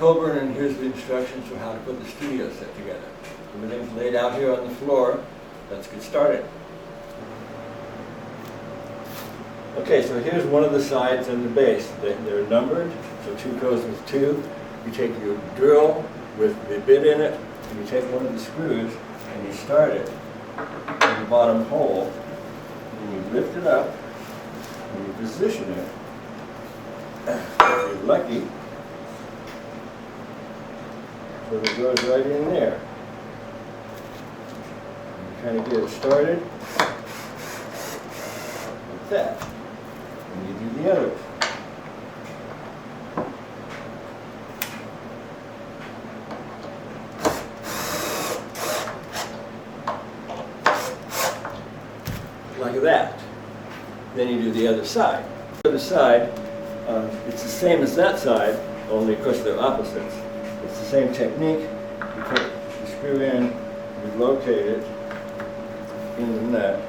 Coburn, and here's the instructions for how to put the studio set together. Everything's laid out here on the floor. Let's get started. Okay, so here's one of the sides and the base. They're numbered, so 2 goes with 2. You take your drill with the bit in it, and you take one of the screws, and you start it in the bottom hole, and you lift it up, and you position it. If you're lucky, so it goes right in there. And you kind of get it started like that. And you do the other. Like that. Then you do the other side. The other side, it's the same as that side, only of course they're opposites. It's the same technique. You put the screw in, you locate it in the nut.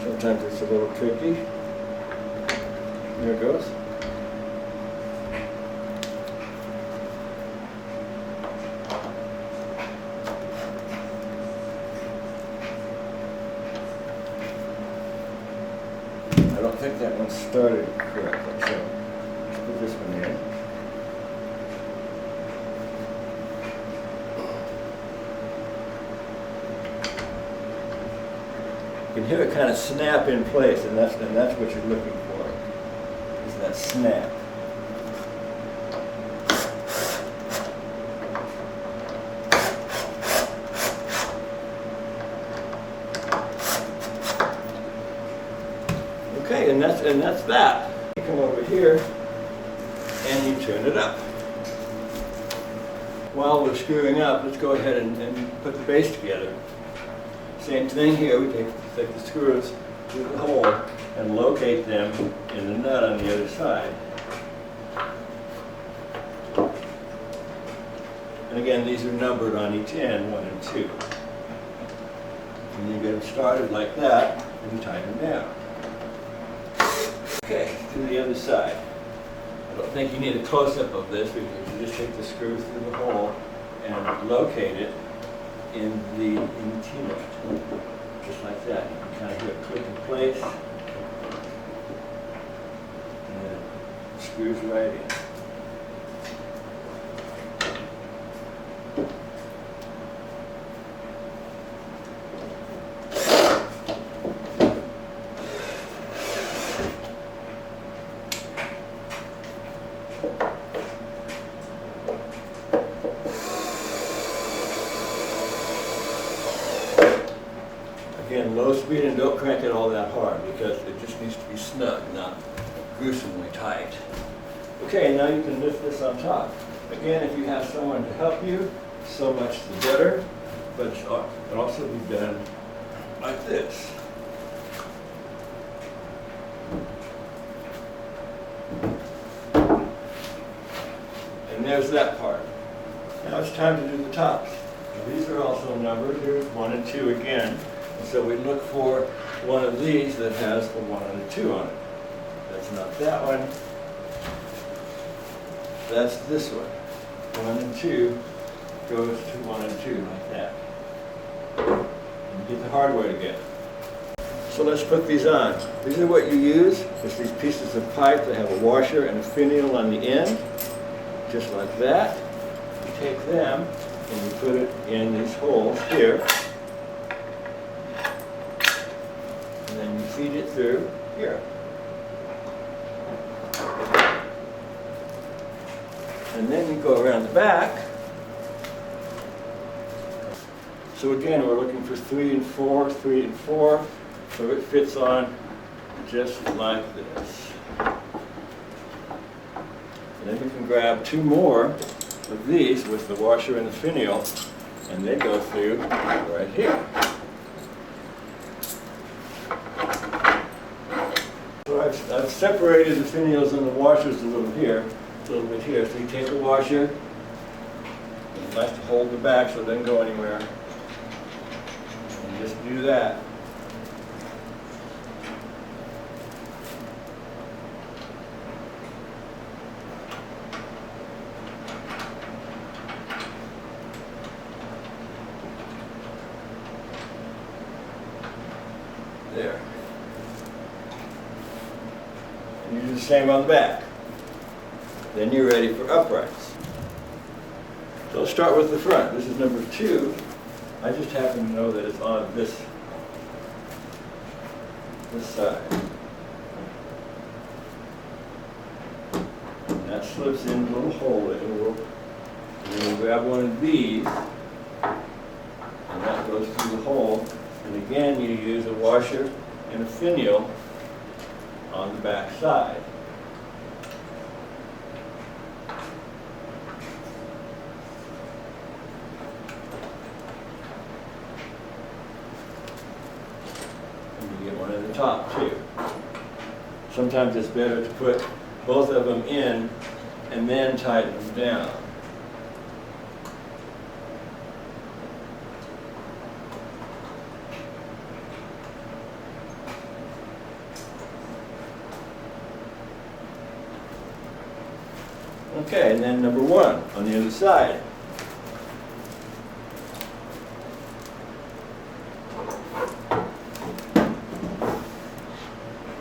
Sometimes it's a little tricky. There it goes. I don't think that one started correctly, so let's put this one in. You can hear it kind of snap in place, and that's what you're looking for, is that snap. Okay, and that's that. You come over here and you turn it up. While we're screwing up, let's go ahead and put the base together. Same thing here, we take the screws through the hole and locate them in the nut on the other side. And again, these are numbered on each end, 1 and 2. And you get them started like that, and you tighten them down. Okay, to the other side. I don't think you need a close-up of this, because you just take the screw through the hole and locate it in the T-nut, just like that. You can kind of hear it click in place, and then it screws right in. Again, low speed, and don't crank it all that hard because it just needs to be snug, not gruesomely tight. Okay, now you can lift this on top. Again, if you have someone to help you, so much the better, but it can also be done like this. And there's that part. Now it's time to do the tops. Now these are also numbered. Here's 1 and 2 again. And so we look for one of these that has a 1 and a 2 on it. That's not that one. That's this one. 1 and 2 goes to 1 and 2 like that. And you get the hardware together. So let's put these on. These are what you use. It's these pieces of pipe that have a washer and a finial on the end, just like that. You take them and you put it in these holes here. And then you feed it through here. And then you go around the back. So again, we're looking for 3 and 4, 3 and 4, so it fits on just like this. And then you can grab 2 more of these with the washer and the finial, and they go through right here. So I've separated the finials and the washers a little bit here. So you take the washer, and it's nice to hold the back so it doesn't go anywhere. And just do that. There. And you do the same on the back. Then you're ready for uprights. So let's start with the front. This is number 2. I just happen to know that it's on this side. And that slips in a little hole in it. And then we'll grab one of these, and that goes through the hole. And again, you use a washer and a finial on the back side. And you get one at the top too. Sometimes it's better to put both of them in and then tighten them down. Okay, and then number 1 on the other side.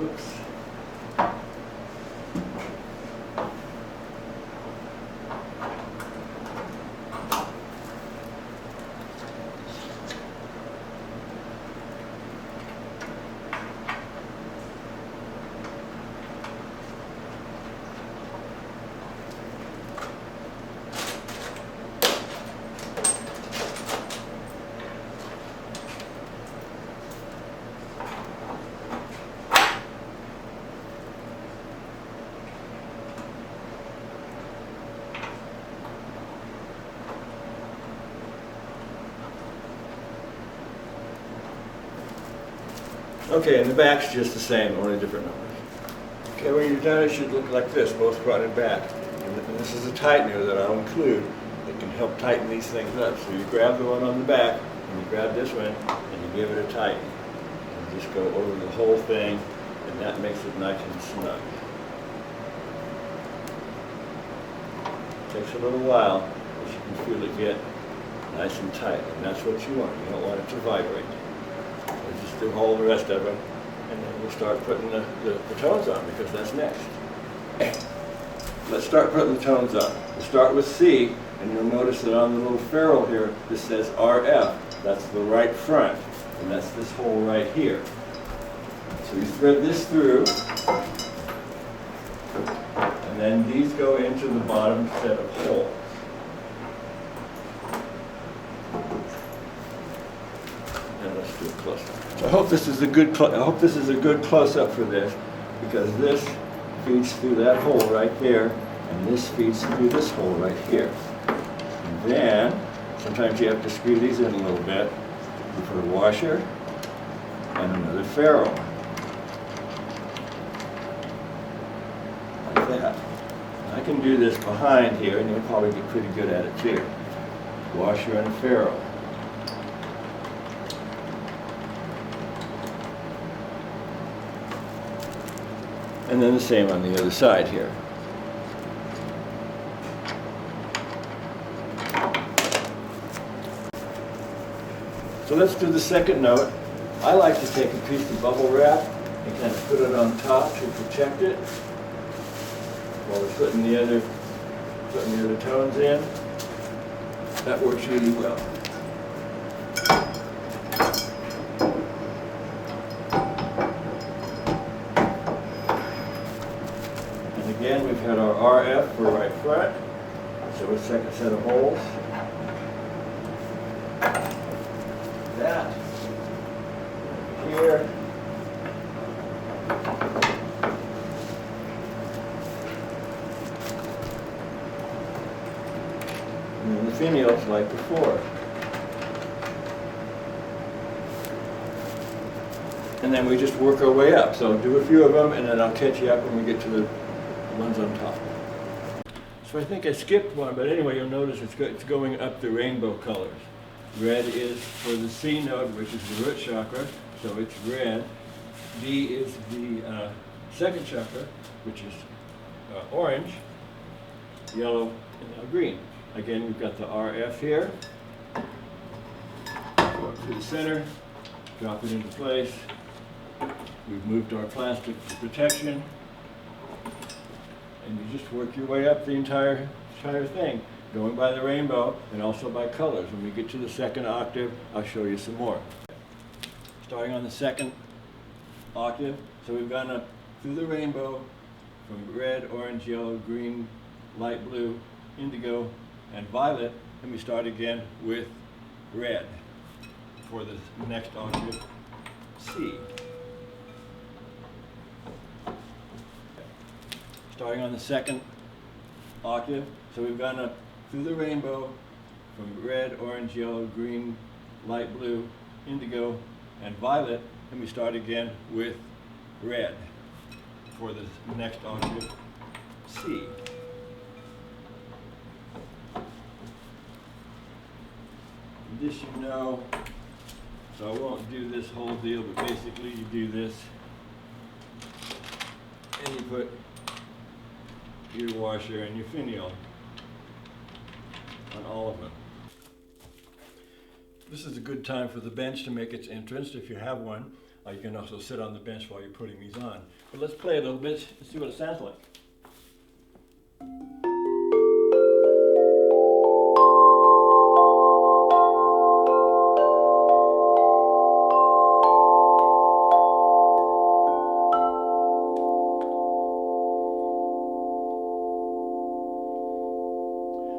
Oops. Okay, and the back's just the same, only different numbers. Okay, when you're done, it should look like this, both front and back. And this is a tightener that I'll include that can help tighten these things up. So you grab the one on the back, and you grab this one, and you give it a tighten. And just go over the whole thing, and that makes it nice and snug. It takes a little while, but you can feel it get nice and tight, and that's what you want. You don't want it to vibrate. So just do all the rest of them, and then we'll start putting the tones on, because that's next. Let's start putting the tones on. We'll start with C, and you'll notice that on the little ferrule here, this says RF. That's the right front, and that's this hole right here. So you thread this through, and then these go into the bottom set of holes. And let's do a close-up. So I hope this is a good close-up for this, because this feeds through that hole right there, and this feeds through this hole right here. And then sometimes you have to screw these in a little bit. You put a washer and another ferrule. Like that. I can do this behind here, and you'll probably be pretty good at it too. Washer and a ferrule. And then the same on the other side here. So let's do the second note. I like to take a piece of bubble wrap and kind of put it on top to protect it while we're putting the other tones in. That works really well. And again, we've had our RF for right front, so a second set of holes. That here. And then the finials like before. And then we just work our way up. So do a few of them, and then I'll catch you up when we get to the ones on top. So I think I skipped one, but anyway, you'll notice it's going up the rainbow colors. Red is for the C note, which is the root chakra, so it's red. D is the second chakra, which is orange, yellow, and now green. Again, we've got the RF here. Go up to the center, drop it into place, We've moved our plastic protection, and you just work your way up the entire thing, going by the rainbow and also by colors. When we get to the second octave, I'll show you some more. Starting on the second octave, so we've gone up through the rainbow from red, orange, yellow, green, light blue, indigo, and violet, and we start again with red for the next octave, C. Starting on the second octave, so we've gone up through the rainbow from red, orange, yellow, green, light blue, indigo, and violet, and we start again with red for the next octave, C. This you know, so I won't do this whole deal, but basically you do this and you put your washer and your finial on all of them. This is a good time for the bench to make its entrance if you have one. You can also sit on the bench while you're putting these on. But let's play a little bit and see what it sounds like.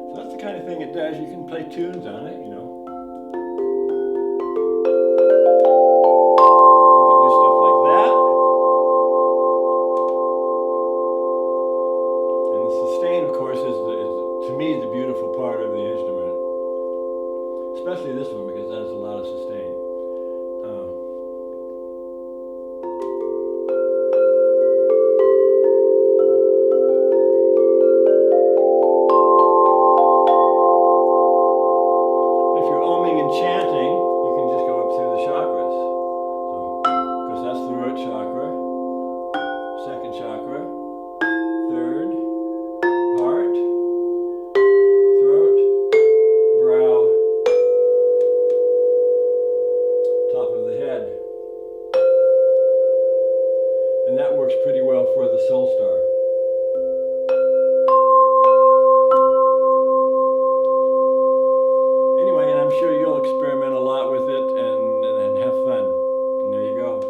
So that's the kind of thing it does. You can play tunes on it, you know. Especially this one because it has a lot of sustain. If you're oming and chanting, you can just go up through the chakras. So, because that's the root chakra, second chakra, third, heart, throat, brow, top of the head. And that works pretty well for the soul star. Anyway, and I'm sure you'll experiment a lot with it and have fun. And there you go.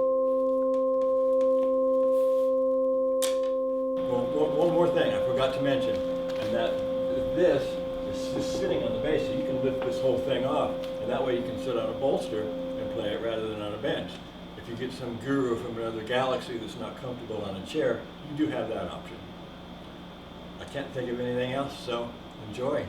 One more thing I forgot to mention, and that this is just sitting on the base, so you can lift this whole thing off, and that way you can sit on a bolster and play it rather than on a bench. If you get some guru from another galaxy that's not comfortable on a chair, you do have that option. I can't think of anything else, so enjoy.